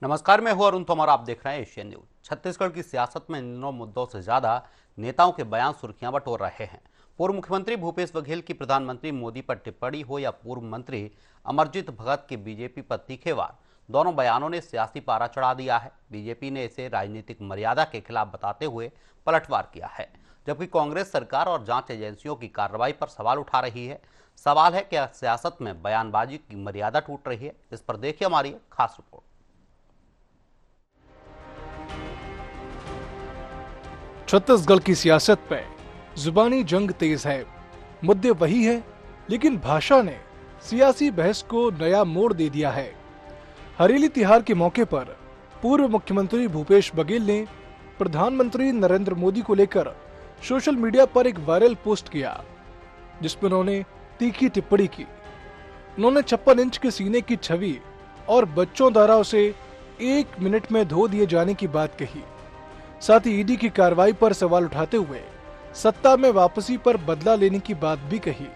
नमस्कार, मैं हूं अरुण तोमर। आप देख रहे हैं एशियन न्यूज। छत्तीसगढ़ की सियासत में इन दिनों मुद्दों से ज्यादा नेताओं के बयान सुर्खियां बटोर रहे हैं। पूर्व मुख्यमंत्री भूपेश बघेल की प्रधानमंत्री मोदी पर टिप्पणी हो या पूर्व मंत्री अमरजीत भगत के बीजेपी पर तीखे वार, दोनों बयानों ने सियासी पारा चढ़ा दिया है। बीजेपी ने इसे राजनीतिक मर्यादा के खिलाफ बताते हुए पलटवार किया है, जबकि कांग्रेस सरकार और जांच एजेंसियों की कार्रवाई पर सवाल उठा रही है। सवाल है कि सियासत में बयानबाजी की मर्यादा टूट रही है। इस पर देखिए हमारी खास रिपोर्ट। छत्तीसगढ़ की सियासत पे जुबानी जंग तेज है। मुद्दे वही है, लेकिन भाषा ने सियासी बहस को नया मोड़ दे दिया है। हरेली तिहार के मौके पर पूर्व मुख्यमंत्री भूपेश बघेल ने प्रधानमंत्री नरेंद्र मोदी को लेकर सोशल मीडिया पर एक वायरल पोस्ट किया, जिसमें उन्होंने तीखी टिप्पणी की। उन्होंने 56 इंच के सीने की छवि और बच्चों द्वारा उसे 1 मिनट में धो दिए जाने की बात कही। साथ ही ईडी की कार्रवाई पर सवाल उठाते हुए सत्ता में वापसी पर बदला लेने की बात भी कही।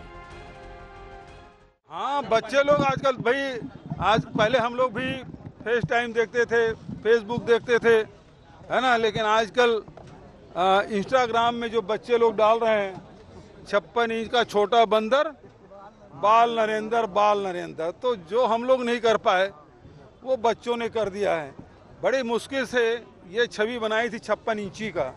हाँ, बच्चे लोग आजकल भाई, आज पहले हम लोग भी फेस टाइम देखते थे, फेसबुक देखते थे, है ना। लेकिन आजकल इंस्टाग्राम में जो बच्चे लोग डाल रहे हैं, 56 इंच का छोटा बंदर, बाल नरेंद्र, तो जो हम लोग नहीं कर पाए वो बच्चों ने कर दिया है। बड़ी मुश्किल से ये छवि बनाई थी 56 इंची का,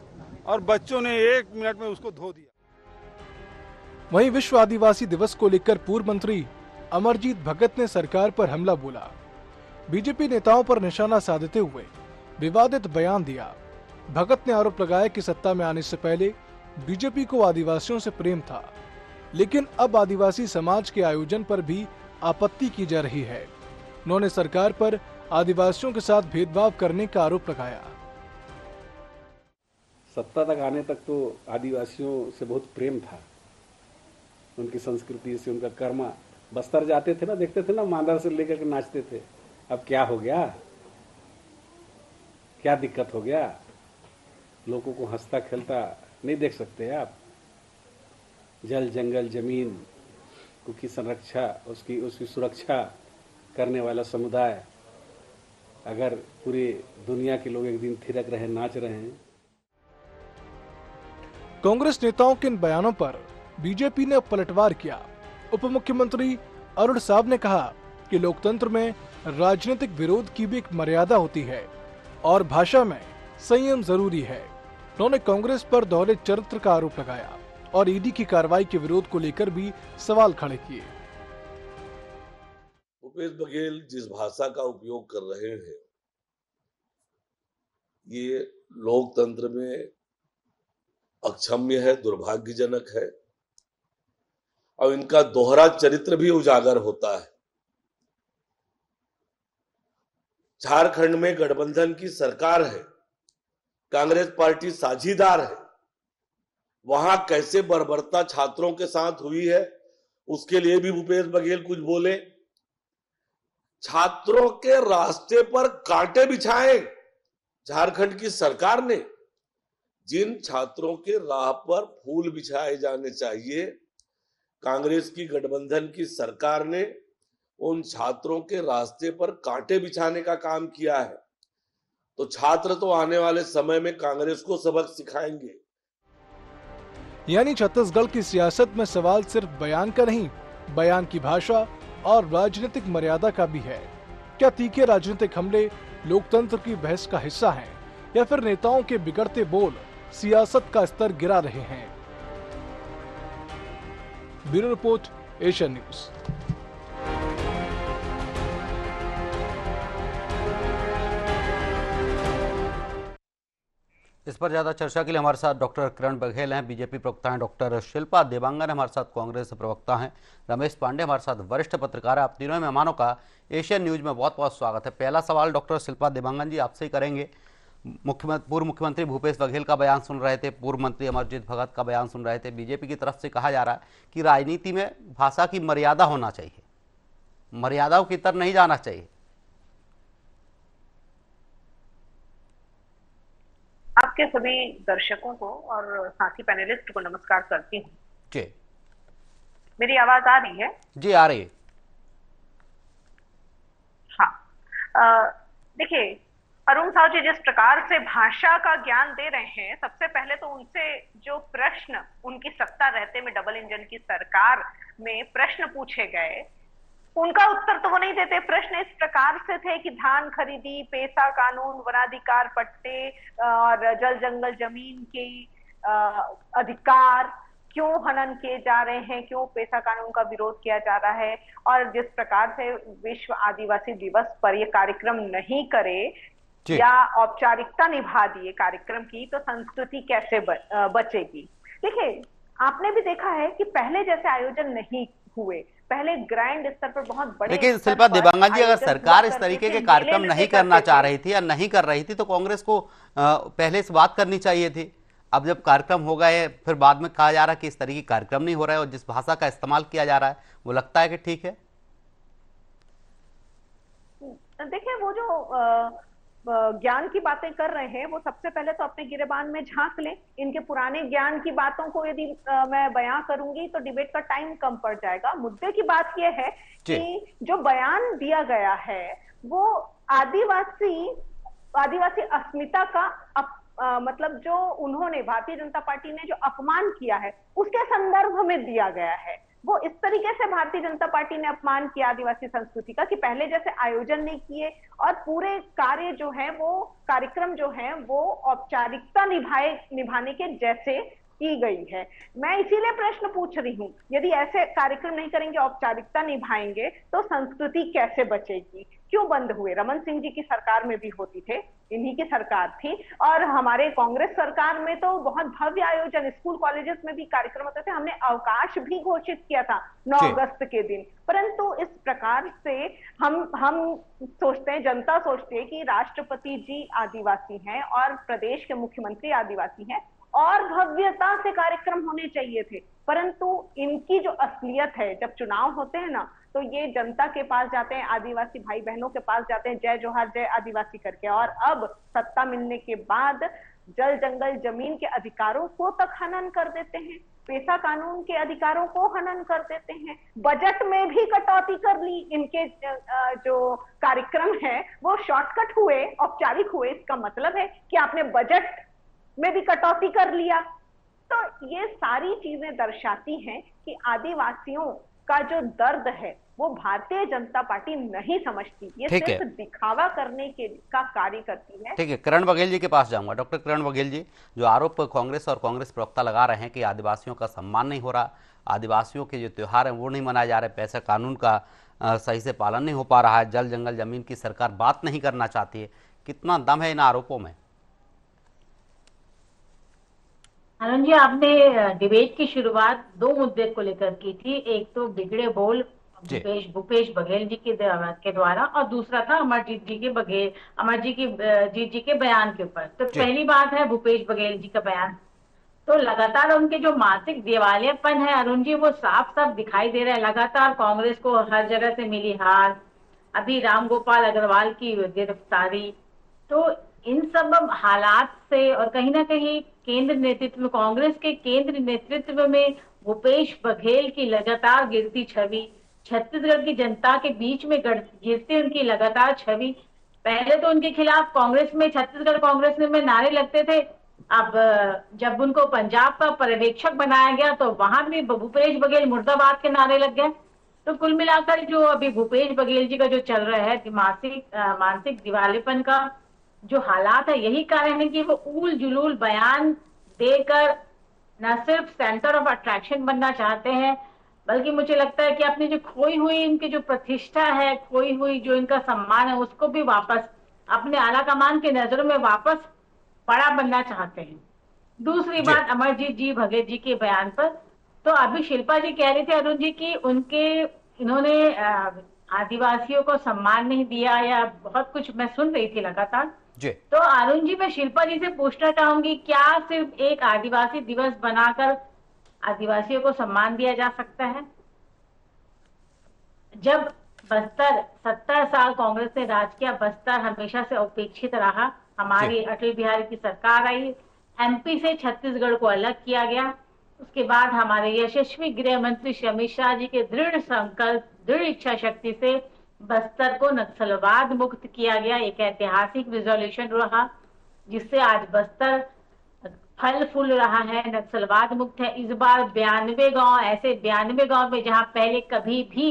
और बच्चों ने 1 मिनट में उसको धो दिया। वहीं विश्व आदिवासी दिवस को लेकर पूर्व मंत्री अमरजीत भगत ने सरकार पर हमला बोला। बीजेपी नेताओं पर निशाना साधते हुए विवादित बयान दिया। भगत ने आरोप लगाया कि सत्ता में आने से पहले बीजेपी को आदिवासियों से प्रेम था, लेकिन अब आदिवासी समाज के आयोजन पर भी आपत्ति की जा रही है। उन्होंने सरकार पर आदिवासियों के साथ भेदभाव करने का आरोप लगाया। सत्ता तक आने तक तो आदिवासियों से बहुत प्रेम था, उनकी संस्कृति से, उनका कर्म। बस्तर जाते थे ना, देखते थे ना, मांदर से लेकर के नाचते थे। अब क्या हो गया, क्या दिक्कत हो गया? लोगों को हंसता खेलता नहीं देख सकते आप? जल जंगल जमीन की संरक्षा, उसकी सुरक्षा करने वाला समुदाय, अगर पूरी दुनिया के लोग एक दिन थिरक रहे, नाच रहे हैं। कांग्रेस नेताओं के इन बयानों पर बीजेपी ने पलटवार किया। उप मुख्यमंत्री अरुण साहब ने कहा कि लोकतंत्र में राजनीतिक विरोध की भी एक मर्यादा होती है और भाषा में संयम जरूरी है। उन्होंने कांग्रेस पर दोहरे चरित्र का आरोप लगाया और ईडी की कार्रवाई के विरोध को लेकर भी सवाल खड़े किए। भूपेश बघेल जिस भाषा का उपयोग कर रहे हैं, ये लोकतंत्र में अक्षम्य है, दुर्भाग्यजनक है, और इनका दोहरा चरित्र भी उजागर होता है। झारखंड में गठबंधन की सरकार है, कांग्रेस पार्टी साझीदार है। वहां कैसे बर्बरता छात्रों के साथ हुई है, उसके लिए भी भूपेश बघेल कुछ बोले। छात्रों के रास्ते पर कांटे बिछाए झारखंड की सरकार ने। जिन छात्रों के राह पर फूल बिछाए जाने चाहिए, कांग्रेस की गठबंधन की सरकार ने उन छात्रों के रास्ते पर कांटे बिछाने का काम किया है। तो छात्र तो आने वाले समय में कांग्रेस को सबक सिखाएंगे। यानी छत्तीसगढ़ की सियासत में सवाल सिर्फ बयान का नहीं, बयान की भाषा और राजनीतिक मर्यादा का भी है। क्या तीखे राजनीतिक हमले लोकतंत्र की बहस का हिस्सा हैं, या फिर नेताओं के बिगड़ते बोल सियासत का स्तर गिरा रहे हैं? Bureau report, Asian news. इस पर ज्यादा चर्चा के लिए हमारे साथ डॉक्टर किरण बघेल हैं, बीजेपी प्रवक्ता हैं। डॉक्टर शिल्पा देवांगन हमारे साथ, कांग्रेस प्रवक्ता हैं। रमेश पांडे हमारे साथ, वरिष्ठ पत्रकार हैं। आप तीनों मेहमानों का एशियन न्यूज में बहुत बहुत स्वागत है। पहला सवाल डॉक्टर शिल्पा देवांगन जी आपसे ही करेंगे। पूर्व मुख्यमंत्री भूपेश बघेल का बयान सुन रहे थे, पूर्व मंत्री अमरजीत भगत का बयान सुन रहे थे। बीजेपी की तरफ से कहा जा रहा है कि राजनीति में भाषा की मर्यादा होना चाहिए, मर्यादाओं की तरफ नहीं जाना चाहिए। आपके सभी दर्शकों को और साथी पैनलिस्ट को नमस्कार करती हूँ। जी, मेरी आवाज आ रही है? जी आ रही है। हाँ, देखिए, अरुण साहु जी जिस प्रकार से भाषा का ज्ञान दे रहे हैं, सबसे पहले तो उनसे जो प्रश्न उनकी सत्ता रहते में डबल इंजन की सरकार में प्रश्न पूछे गए, उनका उत्तर तो वो नहीं देते। प्रश्न इस प्रकार से थे कि धान खरीदी, पेसा कानून, वनाधिकार पट्टे और जल जंगल जमीन के अधिकार क्यों हनन किए जा रहे हैं, क्यों पेसा कानून का विरोध किया जा रहा है, और जिस प्रकार से विश्व आदिवासी दिवस पर यह कार्यक्रम नहीं करे या औपचारिकता निभा दिए कार्यक्रम की, तो संस्कृति कैसे बचेगी। देखिए, आपने भी देखा है कि पहले जैसे आयोजन नहीं हुए, पहले ग्रैंड स्तर पर बहुत बड़े। लेकिन शिल्पा देवांगन जी, अगर सरकार इस तरीके के कार्यक्रम नहीं करना चाह रही थी या नहीं कर रही थी तो कांग्रेस को पहले से बात करनी चाहिए थी। अब जब कार्यक्रम हो गए, फिर बाद में कहा जा रहा है कि इस तरीके के कार्यक्रम नहीं हो रहा है और जिस भाषा का इस्तेमाल किया जा रहा है वो लगता है कि ठीक है। देखिए, वो जो ज्ञान की बातें कर रहे हैं, वो सबसे पहले तो अपने गिरेबान में झांक लें। इनके पुराने ज्ञान की बातों को यदि मैं बयां करूंगी तो डिबेट का टाइम कम पड़ जाएगा। मुद्दे की बात यह है कि जो बयान दिया गया है वो आदिवासी अस्मिता का मतलब जो उन्होंने, भारतीय जनता पार्टी ने जो अपमान किया है उसके संदर्भ में दिया गया है। वो इस तरीके से भारतीय जनता पार्टी ने अपमान किया आदिवासी संस्कृति का कि पहले जैसे आयोजन नहीं किए और पूरे कार्य जो है, वो कार्यक्रम जो है वो औपचारिकता निभाने के जैसे की गई है। मैं इसीलिए प्रश्न पूछ रही हूँ, यदि ऐसे कार्यक्रम नहीं करेंगे, औपचारिकता निभाएंगे, तो संस्कृति कैसे बचेगी। क्यों बंद हुए? रमन सिंह जी की सरकार में भी होती थे, इन्हीं की सरकार थी, और हमारे कांग्रेस सरकार में तो बहुत भव्य आयोजन, स्कूल कॉलेजेस में भी कार्यक्रम होते थे। हमने अवकाश भी घोषित किया था 9 अगस्त के दिन। परंतु इस प्रकार से हम सोचते हैं, जनता सोचती है कि राष्ट्रपति जी आदिवासी हैं और प्रदेश के मुख्यमंत्री आदिवासी हैं और भव्यता से कार्यक्रम होने चाहिए थे। परंतु इनकी जो असलियत है, जब चुनाव होते हैं ना, तो ये जनता के पास जाते हैं, आदिवासी भाई बहनों के पास जाते हैं, जय जोहार जय आदिवासी करके, और अब सत्ता मिलने के बाद जल जंगल जमीन के अधिकारों को तक हनन कर देते हैं, पेसा कानून के अधिकारों को हनन कर देते हैं। बजट में भी कटौती कर ली। इनके जो कार्यक्रम है वो शॉर्टकट हुए, औपचारिक हुए। इसका मतलब है कि आपने बजट में भी कटौती कर लिया। तो ये सारी चीजें दर्शाती हैं कि आदिवासियों का जो दर्द है वो भारतीय जनता पार्टी नहीं समझती, ये सिर्फ दिखावा करने का कार्य करती है। ठीक है, करण बघेल जी के पास जाऊंगा। डॉक्टर करण बघेल जी, जो आरोप कांग्रेस और कांग्रेस प्रवक्ता लगा रहे हैं कि आदिवासियों का सम्मान नहीं हो रहा, आदिवासियों के जो त्योहार हैं वो नहीं मनाए जा रहे, पैसा कानून का सही से पालन नहीं हो पा रहा है, जल जंगल जमीन की सरकार बात नहीं करना चाहती है, कितना दम है इन आरोपों में? आनंद जी, आपने डिबेट की शुरुआत 2 मुद्दे को लेकर की थी। एक तो बिगड़े बोल भूपेश बघेल जी के द्वारा, और दूसरा था अमरजीत जी के बयान के ऊपर। तो पहली बात है भूपेश बघेल जी का बयान, तो लगातार उनके जो मानसिक दिवालियापन है अरुण जी, वो साफ साफ दिखाई दे रहा है। लगातार कांग्रेस को हर जगह से मिली हार, अभी रामगोपाल अग्रवाल की गिरफ्तारी, तो इन सब हालात से और कहीं ना कहीं केंद्र नेतृत्व में, कांग्रेस के केंद्र नेतृत्व में भूपेश बघेल की लगातार गिरती छवि, छत्तीसगढ़ की जनता के बीच में गिरती उनकी लगातार छवि। पहले तो उनके खिलाफ कांग्रेस में, छत्तीसगढ़ कांग्रेस में नारे लगते थे। अब जब उनको पंजाब का पर्यवेक्षक बनाया गया तो वहां भी भूपेश बघेल मुर्दाबाद के नारे लग गए। तो कुल मिलाकर जो अभी भूपेश बघेल जी का जो चल रहा है मानसिक दिवालेपन का जो हालात है, यही कारण है कि वो ऊल जुलूल बयान देकर न सिर्फ सेंटर ऑफ अट्रैक्शन बनना चाहते हैं, बल्कि मुझे लगता है कि अपनी जो खोई हुई इनकी जो प्रतिष्ठा है, खोई हुई जो इनका सम्मान है, उसको भी वापस अपने आला कमान की नजरों में वापस बड़ा बनना चाहते हैं। दूसरी बात अमरजीत जी बघेल जी के बयान पर, तो अभी शिल्पा जी कह रही थी अरुण जी की इन्होंने आदिवासियों को सम्मान नहीं दिया या बहुत कुछ मैं सुन रही थी लगातार। तो अरुण जी, मैं शिल्पा जी से पूछना चाहूंगी, क्या सिर्फ एक आदिवासी दिवस बनाकर आदिवासियों को सम्मान दिया जा सकता है? जब बस्तर 70 साल कांग्रेस ने राज किया, बस्तर हमेशा से उपेक्षित रहा। हमारी अटल बिहारी की सरकार आई, एमपी से छत्तीसगढ़ को अलग किया गया। उसके बाद हमारे यशस्वी गृह मंत्री अमित शाह जी के दृढ़ संकल्प, दृढ़ इच्छा शक्ति से बस्तर को नक्सलवाद मुक्त किया गया, एक ऐतिहासिक रिजोल्यूशन रहा, जिससे आज बस्तर फल फूल रहा है, नक्सलवाद मुक्त है। इस बार 92 गांव, ऐसे 92 गांव में जहां पहले कभी भी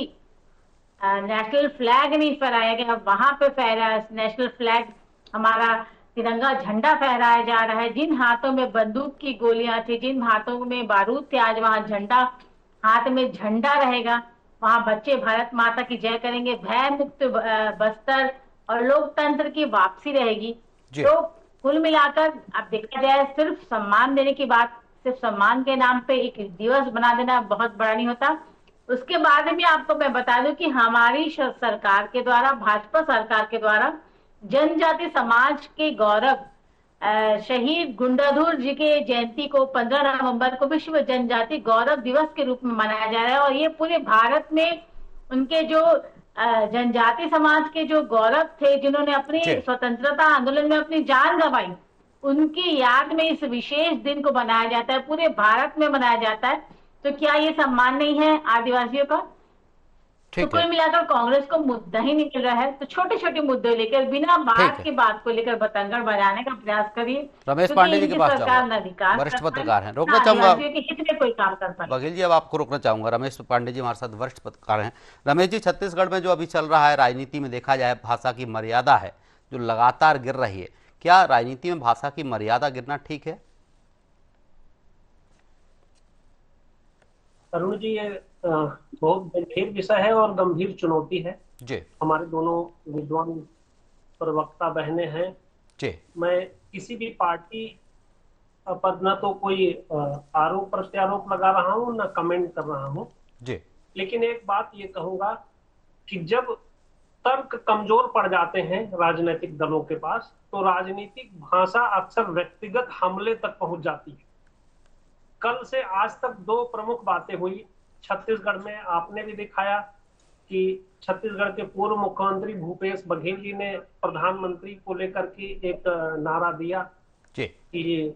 नेशनल फ्लैग नहीं फहराया गया, वहां पे फहराया नेशनल फ्लैग, हमारा तिरंगा झंडा फहराया जा रहा है। जिन हाथों में बंदूक की गोलियां थी, जिन हाथों में बारूद थे, आज वहां झंडा, हाथ में झंडा रहेगा। वहां बच्चे भारत माता की जय करेंगे, भय मुक्त बस्तर और लोकतंत्र की वापसी रहेगी। तो कुल मिलाकर अब देखा जाए, सिर्फ सम्मान देने की बात, सिर्फ सम्मान के नाम पे एक दिवस बना देना बहुत बड़ा नहीं होता। उसके बाद में आपको मैं बता दूं कि हमारी सरकार के द्वारा, भाजपा सरकार के द्वारा जनजाति समाज के गौरव शहीद गुंडाधुर जी के जयंती को 15 नवंबर को विश्व जनजाति गौरव दिवस के रूप में मनाया जा रहा है। और ये पूरे भारत में उनके जो जनजाति समाज के जो गौरव थे, जिन्होंने अपनी स्वतंत्रता आंदोलन में अपनी जान गंवाई, उनकी याद में इस विशेष दिन को मनाया जाता है, पूरे भारत में मनाया जाता है। तो क्या ये सम्मान नहीं है आदिवासियों का? तो कुल मिलाकर कांग्रेस को मुद्दा ही नहीं मिल रहा है। तो छोटे छोटे मुद्दे लेकर, बिना बात की बात को लेकर बतंगड़ बजाने का प्रयास करिए। रमेश पांडे जी के पास जाऊंगा, वरिष्ठ पत्रकार हैं, रोकना चाहूंगा हित में कोई काम कर पाए। बघेल जी, अब आपको रोकना चाहूंगा। रमेश पांडे जी हमारे साथ वरिष्ठ पत्रकार हैं। रमेश जी, छत्तीसगढ़ में जो अभी चल रहा है, राजनीति में देखा जाए भाषा की मर्यादा है जो लगातार गिर रही है, क्या राजनीति में भाषा की मर्यादा गिरना ठीक है? अरुण जी, ये बहुत गंभीर विषय है और गंभीर चुनौती है जी। हमारे दोनों विद्वान प्रवक्ता बहनें हैं जी। मैं किसी भी पार्टी पर न तो कोई आरोप प्रत्यारोप लगा रहा हूँ, न कमेंट कर रहा हूँ जी। लेकिन एक बात ये कहूंगा कि जब तर्क कमजोर पड़ जाते हैं राजनीतिक दलों के पास, तो राजनीतिक भाषा अक्सर व्यक्तिगत हमले तक पहुंच जाती है। कल से आज तक दो प्रमुख बातें हुई छत्तीसगढ़ में। आपने भी दिखाया कि छत्तीसगढ़ के पूर्व मुख्यमंत्री भूपेश बघेल जी ने प्रधानमंत्री को लेकर के एक नारा दिया कि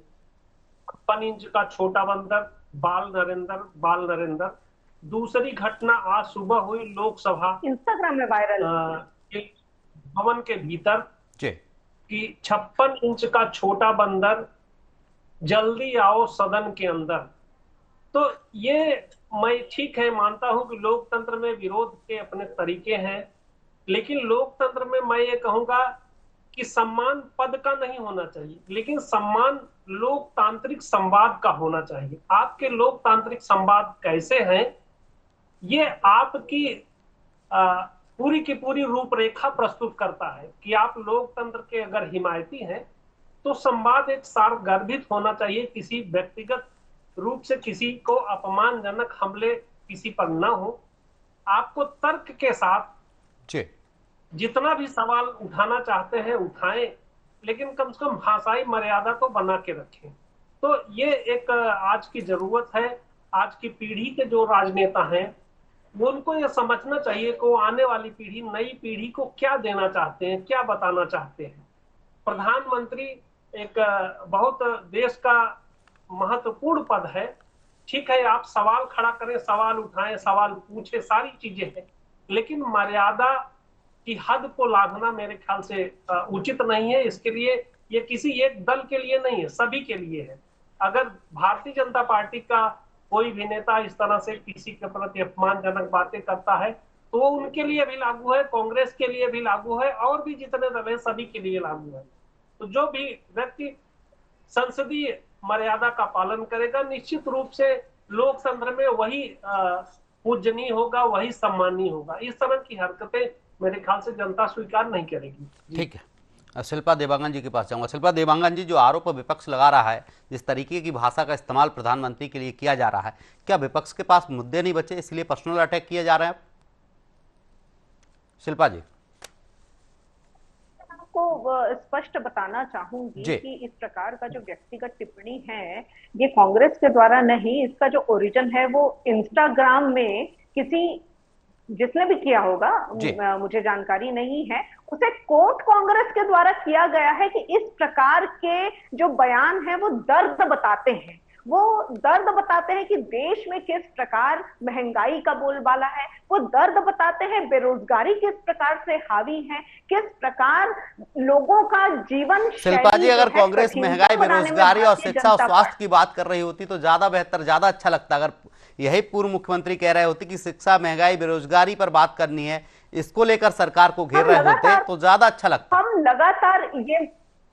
56 इंच का छोटा बंदर, बाल नरेंद्र, बाल नरेंद्र। दूसरी घटना आज सुबह हुई लोकसभा इंस्टाग्राम में वायरल भवन के भीतर कि 56 इंच का छोटा बंदर, जल्दी आओ सदन के अंदर। तो ये मैं ठीक है, मानता हूं कि लोकतंत्र में विरोध के अपने तरीके हैं, लेकिन लोकतंत्र में मैं ये कहूंगा कि सम्मान पद का नहीं होना चाहिए, लेकिन सम्मान लोकतांत्रिक संवाद का होना चाहिए। आपके लोकतांत्रिक संवाद कैसे हैं, ये आपकी पूरी की पूरी रूपरेखा प्रस्तुत करता है कि आप लोकतंत्र के अगर हिमायती हैं तो संवाद एक सारगर्भित होना चाहिए, किसी व्यक्तिगत रूप से किसी को अपमानजनक हमले किसी पर न हो। आपको तर्क के साथ जितना भी सवाल उठाना चाहते हैं उठाएं, लेकिन कम से कम भाषाई मर्यादा तो बना के रखें। तो ये एक आज की जरूरत है। आज की पीढ़ी के जो राजनेता हैं वो उनको ये समझना चाहिए कि आने वाली पीढ़ी, नई पीढ़ी को क्या देना चाहते हैं, क्या बताना चाहते हैं। प्रधानमंत्री एक बहुत देश का महत्वपूर्ण पद है, ठीक है, आप सवाल खड़ा करें, सवाल उठाएं, सवाल पूछें, सारी चीजें हैं, लेकिन मर्यादा की हद को लांघना मेरे ख्याल से उचित नहीं है। इसके लिए ये किसी एक दल के लिए नहीं है, सभी के लिए है। अगर भारतीय जनता पार्टी का कोई भी नेता इस तरह से किसी के प्रति अपमानजनक बातें करता है तो वो उनके लिए भी लागू है, कांग्रेस के लिए भी लागू है, और भी जितने दल हैं सभी के लिए लागू है। तो जो भी व्यक्ति संसदीय मर्यादा का पालन करेगा, निश्चित रूप से लोकतंत्र में वही पूजनीय होगा, वही सम्मानीय होगा। इस तरह की हरकतें मेरे ख्याल से जनता स्वीकार नहीं करेगी। ठीक है, शिल्पा देवांगन जी के पास जाऊंगा। शिल्पा देवांगन जी, जो आरोप विपक्ष लगा रहा है, जिस तरीके की भाषा का इस्तेमाल प्रधानमंत्री के लिए किया जा रहा है, क्या विपक्ष के पास मुद्दे नहीं बचे इसलिए पर्सनल अटैक किए जा रहे हैं? शिल्पा जी, आपको स्पष्ट बताना चाहूंगी कि इस प्रकार का जो व्यक्तिगत टिप्पणी है ये कांग्रेस के द्वारा नहीं, इसका जो ओरिजिन है वो इंस्टाग्राम में किसी जिसने भी किया होगा, मुझे जानकारी नहीं है, उसे कोट कांग्रेस के द्वारा किया गया है कि इस प्रकार के जो बयान है वो दर्द बताते हैं। वो दर्द बताते हैं कि देश में किस प्रकार महंगाई का बोलबाला है, वो दर्द बताते हैं बेरोजगारी किस प्रकार से हावी है, किस प्रकार लोगों का जीवन। शिल्पा जी, अगर कांग्रेस महंगाई, बेरोजगारी और शिक्षा और स्वास्थ्य की बात कर रही होती तो ज्यादा बेहतर, ज्यादा अच्छा लगता। अगर यही पूर्व मुख्यमंत्री कह रहे होते कि शिक्षा, महंगाई, बेरोजगारी पर बात करनी है, इसको लेकर सरकार को घेर रहे होते तो ज्यादा अच्छा लगता।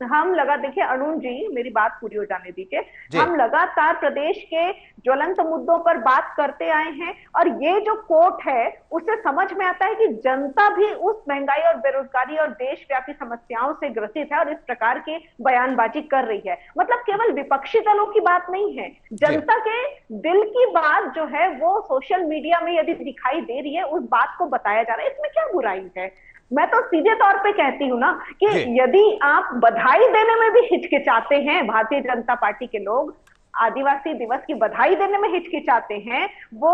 देखिए अरुण जी, मेरी बात पूरी हो जाने दीजिए। हम लगातार प्रदेश के ज्वलंत मुद्दों पर बात करते आए हैं और ये जो कोर्ट है उसे समझ में आता है कि जनता भी उस महंगाई और बेरोजगारी और देशव्यापी समस्याओं से ग्रसित है और इस प्रकार की बयानबाजी कर रही है। मतलब केवल विपक्षी दलों की बात नहीं है, जनता के दिल की बात जो है वो सोशल मीडिया में यदि दिखाई दे रही है, उस बात को बताया जा रहा है। इसमें क्या बुराई है? मैं तो सीधे तौर पे कहती हूँ ना कि यदि आप बधाई देने में भी हिचकिचाते हैं, भारतीय जनता पार्टी के लोग आदिवासी दिवस की बधाई देने में हिचकिचाते हैं, वो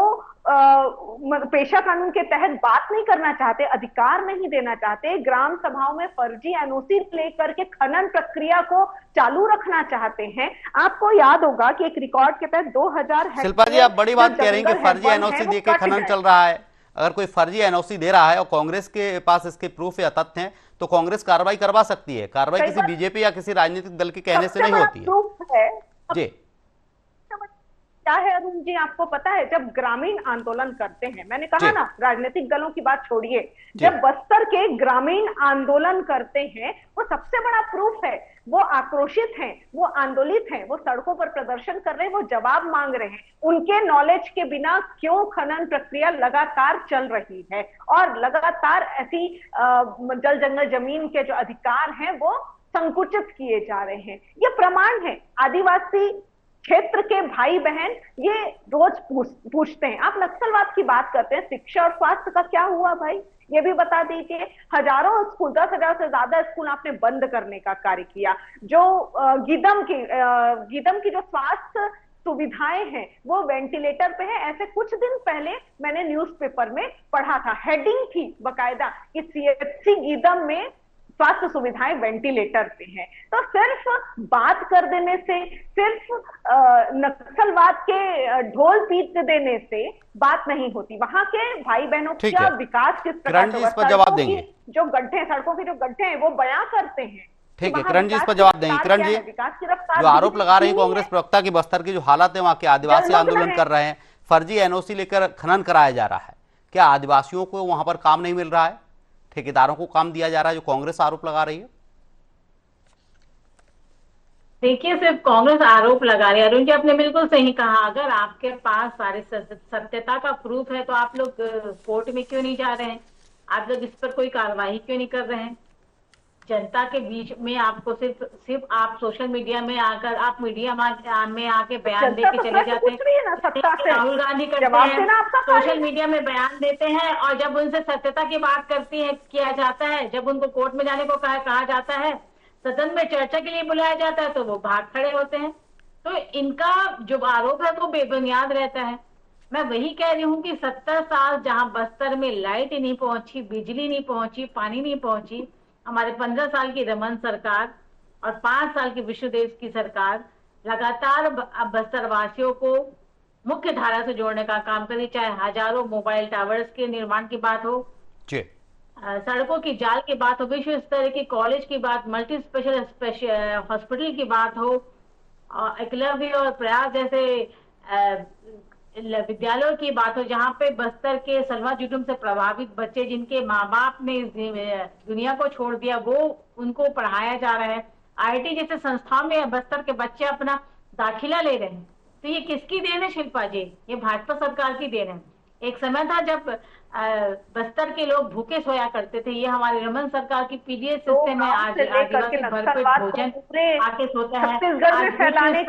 पेशा कानून के तहत बात नहीं करना चाहते, अधिकार नहीं देना चाहते, ग्राम सभाओं में फर्जी एनओसी लेकर के खनन प्रक्रिया को चालू रखना चाहते हैं। आपको याद होगा कि एक रिकॉर्ड के तहत 2000 शिल्पा जी, आप बड़ी बात कह रही हैं कि फर्जी एनओसी देकर खनन चल रहा है। अगर कोई फर्जी एनओसी दे रहा है और कांग्रेस के पास इसके प्रूफ या तथ्य हैं तो कांग्रेस कार्रवाई करवा सकती है। कार्रवाई किसी बीजेपी या किसी राजनीतिक दल के कहने से नहीं होती है। जी, क्या है अरुण जी, आपको पता है जब ग्रामीण आंदोलन करते हैं, मैंने कहा ना राजनीतिक दलों की बात छोड़िए, जब बस्तर के ग्रामीण आंदोलन करते हैं वो सबसे बड़ा प्रूफ है। वो आक्रोशित हैं, वो आंदोलित हैं, वो सड़कों पर प्रदर्शन कर रहे हैं, वो जवाब मांग रहे हैं उनके नॉलेज के बिना क्यों खनन प्रक्रिया लगातार चल रही है और लगातार ऐसी जल जंगल जमीन के जो अधिकार हैं वो संकुचित किए जा रहे हैं। ये प्रमाण है। आदिवासी क्षेत्र के भाई बहन ये रोज पूछते हैं। आप नक्सलवाद की बात करते हैं, शिक्षा और स्वास्थ्य का क्या हुआ भाई, ये भी बता दीजिए। हजारों स्कूल, 10,000 से ज्यादा स्कूल आपने बंद करने का कार्य किया। जो गीदम की जो स्वास्थ्य सुविधाएं हैं वो वेंटिलेटर पे है। ऐसे कुछ दिन पहले मैंने न्यूज़पेपर में पढ़ा था, हेडिंग थी बकायदा कि सीएचसी गीदम में स्वास्थ्य सुविधाएं वेंटिलेटर पे हैं। तो सिर्फ बात कर देने से, सिर्फ नक्सलवाद के ढोल पीट देने से बात नहीं होती। वहां के भाई बहनों का विकास किस प्रकार का जवाब देंगे। जो गड्ढे, सड़कों के जो गड्ढे हैं वो बयां करते हैं। ठीक है, किरण जी इस पर जवाब देंगे। किरण जी, जो आरोप लगा रही है कांग्रेस प्रवक्ता की बस्तर की जो हालत है, वहां के आदिवासी आंदोलन कर रहे हैं, फर्जी एनओसी लेकर खनन कराया जा रहा है, क्या आदिवासियों को वहां पर काम नहीं मिल रहा है, ठेकेदारों को काम दिया जा रहा है, जो कांग्रेस आरोप लगा रही है? देखिए, सिर्फ कांग्रेस आरोप लगा रही है। अरुण जी, आपने बिल्कुल सही कहा। अगर आपके पास सारी सत्यता का प्रूफ है तो आप लोग कोर्ट में क्यों नहीं जा रहे हैं? आप लोग इस पर कोई कार्रवाई क्यों नहीं कर रहे हैं? जनता के बीच में आपको सिर्फ आप सोशल मीडिया में आकर, आप मीडिया में आके बयान दे के चले जाते हैं। राहुल गांधी करते हैं, सोशल मीडिया में बयान देते हैं और जब उनसे सत्यता की बात किया जाता है, जब उनको कोर्ट में जाने को कहा जाता है, सदन में चर्चा के लिए बुलाया जाता है तो वो भाग खड़े होते हैं। तो इनका जो आरोप है वो बेबुनियाद रहता है। मैं वही कह रही हूँ कि 70 साल जहां बस्तर में लाइट नहीं पहुंची, बिजली नहीं पहुंची, पानी नहीं पहुंची, हमारे 15 साल की रमन सरकार और 5 साल की विश्वदेव की सरकार लगातार बस्तर वासियों को मुख्य धारा से जोड़ने का काम करी। चाहे हजारों मोबाइल टावर्स के निर्माण की बात हो, सड़कों की जाल की बात हो, विश्व स्तर की कॉलेज की बात, मल्टी स्पेशल हॉस्पिटल की बात हो, एकलव्य और प्रयास जैसे विद्यालयों की बात हो, जहाँ पे बस्तर के सलवा जुटुम से प्रभावित बच्चे जिनके माँ बाप ने दुनिया को छोड़ दिया, वो उनको पढ़ाया जा रहा है। आईआईटी जैसे संस्थाओं में बस्तर के बच्चे अपना दाखिला ले रहे हैं। तो ये किसकी देन है शिल्पा जी? ये भाजपा सरकार की देन है। एक समय था जब बस्तर के लोग भूखे सोया करते थे। ये हमारी रमन सरकार की पीडीएस सिस्टम है। आज आदिवासी भरपेट भोजन आके सोता है। अस्पताल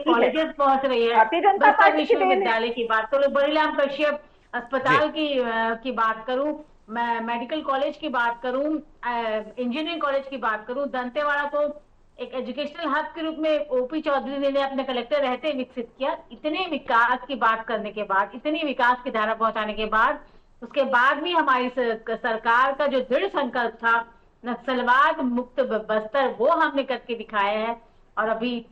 कॉलेजेस पहुंच रही है। बस्तर विश्वविद्यालय की बात करूँ, बड़ीराम कश्यप अस्पताल की बात करूँ, मैं मेडिकल कॉलेज की बात करूँ, इंजीनियरिंग कॉलेज की बात करूँ, दंतेवाड़ा को एक एजुकेशनल हब के रूप में ओपी चौधरी ने अपने कलेक्टर रहते विकसित किया। इतने विकास की बात करने के बाद, इतनी विकास की धारा पहुंचाने के बाद, उसके बाद भी हमारी सरकार का जो दृढ़ संकल्प था नक्सलवाद मुक्त बस्तर, वो हमने करके दिखाया है। और अभी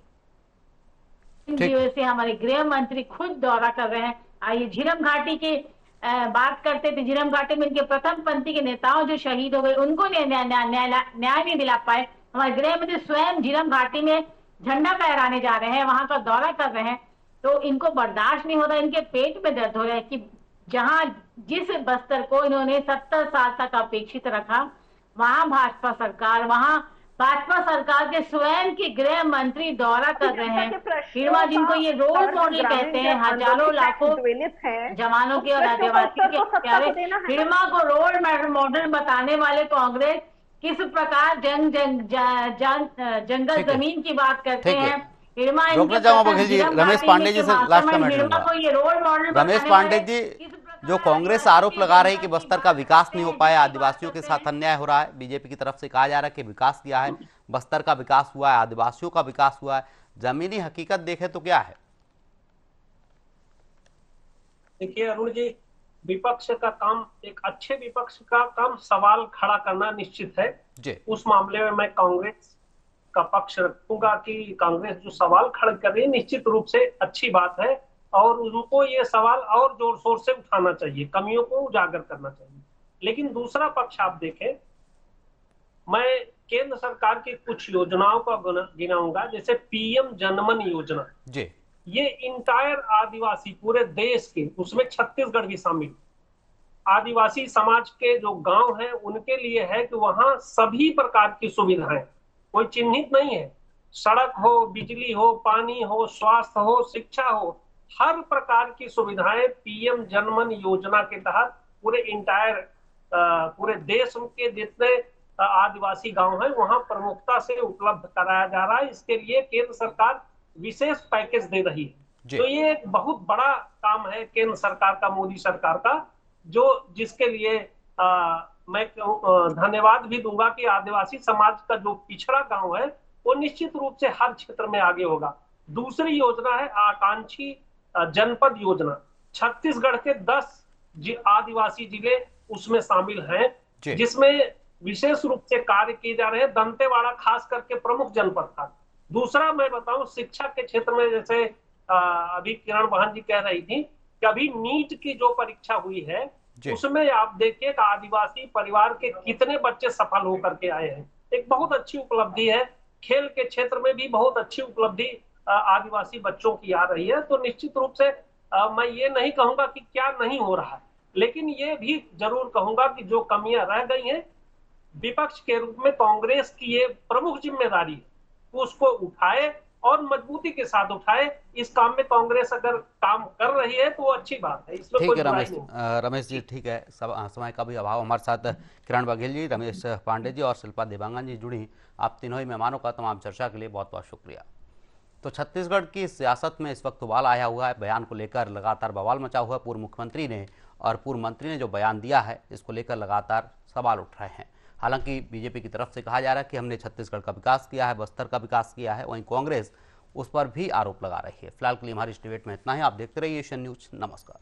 दिवसीय हमारे गृह मंत्री खुद दौरा कर रहे हैं। आइए झीरम घाटी की बात करते थे। झीरम घाटी में इनके प्रथम पंक्ति के नेताओं जो शहीद हो गए उनको न्याय नहीं दिला पाए। हमारे गृह मंत्री स्वयं झीरम घाटी में झंडा फहराने जा रहे हैं, वहां का दौरा कर रहे हैं। तो इनको बर्दाश्त नहीं होता, इनके पेट में दर्द हो रहा है कि जहां जिस बस्तर को इन्होंने 70 साल तक अपेक्षित रखा, वहां भाजपा सरकार के स्वयं के गृह मंत्री दौरा कर रहे हैं। हिरमा जिनको ये रोल मॉडल कहते हैं, हजारों लाखों जवानों के और आदिवासियों के प्यारे, हिरमा को रोल मॉडल बताने वाले कांग्रेस किस प्रकार जंगल जमीन की बात करते हैं। रमेश पांडे जी से लास्ट कमेंट लूंगा। रमेश पांडे जी, जो कांग्रेस आरोप लगा रही है कि बस्तर का विकास नहीं हो पाया, आदिवासियों के साथ अन्याय हो रहा है, बीजेपी की तरफ से कहा जा रहा है कि विकास किया है, बस्तर का विकास हुआ है, आदिवासियों का विकास हुआ है, जमीनी हकीकत देखें तो क्या है? देखिए अरुण जी, विपक्ष का काम, एक अच्छे विपक्ष का काम सवाल खड़ा करना निश्चित है जी। उस मामले में मैं कांग्रेस का पक्ष रखूंगा कि कांग्रेस जो सवाल खड़े कर रही है निश्चित रूप से अच्छी बात है और उनको ये सवाल और जोर शोर से उठाना चाहिए, कमियों को उजागर करना चाहिए। लेकिन दूसरा पक्ष आप देखें, मैं केंद्र सरकार की कुछ योजनाओं का गिनाऊंगा, जैसे पीएम जनमन योजना जी। ये इंटायर आदिवासी पूरे देश के, उसमें छत्तीसगढ़ भी शामिल, आदिवासी समाज के जो गांव हैं उनके लिए है कि वहां सभी प्रकार की सुविधाएं, कोई चिन्हित नहीं है, सड़क हो, बिजली हो, पानी हो, स्वास्थ्य हो, शिक्षा हो, हर प्रकार की सुविधाएं पीएम जनमन योजना के तहत पूरे इंटायर पूरे देश के जितने आदिवासी गांव हैं वहां प्रमुखता से उपलब्ध कराया जा रहा है। इसके लिए केंद्र सरकार विशेष पैकेज दे रही है। तो ये एक बहुत बड़ा काम है केंद्र सरकार का, मोदी सरकार का, जो जिसके लिए मैं धन्यवाद भी दूंगा कि आदिवासी समाज का जो पिछड़ा गांव है वो निश्चित रूप से हर क्षेत्र में आगे होगा। दूसरी योजना है आकांक्षी जनपद योजना, छत्तीसगढ़ के 10 आदिवासी जिले उसमें शामिल हैं, जिसमें विशेष रूप से कार्य किए जा रहे हैं, दंतेवाड़ा खास करके प्रमुख जनपद था। दूसरा मैं बताऊं, शिक्षा के क्षेत्र में जैसे अभी किरण बहन जी कह रही थी कि अभी नीट की जो परीक्षा हुई है उसमें आप देखिए कि आदिवासी परिवार के कितने बच्चे सफल होकर के आए हैं, एक बहुत अच्छी उपलब्धि है। खेल के क्षेत्र में भी बहुत अच्छी उपलब्धि आदिवासी बच्चों की आ रही है। तो निश्चित रूप से मैं ये नहीं कहूंगा कि क्या नहीं हो रहा है, लेकिन ये भी जरूर कहूंगा कि जो कमियां रह गई हैं विपक्ष के रूप में कांग्रेस की ये प्रमुख जिम्मेदारी है, उसको उठाए और मजबूती के साथ उठाए। इस काम में कांग्रेस अगर काम कर रही है तो वो अच्छी बात है, इसमें ठीक है। रमेश जी ठीक है, समय का भी अभाव, हमारे साथ किरण बघेल जी, रमेश पांडे जी और शिल्पा देवांगन जी जुड़ी। आप तीनों ही मेहमानों का तमाम चर्चा के लिए बहुत बहुत शुक्रिया। तो छत्तीसगढ़ की सियासत में इस वक्त उबाल आया हुआ है, बयान को लेकर लगातार बवाल मचा हुआ है। पूर्व मुख्यमंत्री ने और पूर्व मंत्री ने जो बयान दिया है इसको लेकर लगातार सवाल उठ रहे हैं। हालांकि बीजेपी की तरफ से कहा जा रहा है कि हमने छत्तीसगढ़ का विकास किया है, बस्तर का विकास किया है, वहीं कांग्रेस उस पर भी आरोप लगा रही है। फिलहाल के लिए हमारी इस डिबेट में इतना ही। आप देखते रहिए एशियन न्यूज। नमस्कार।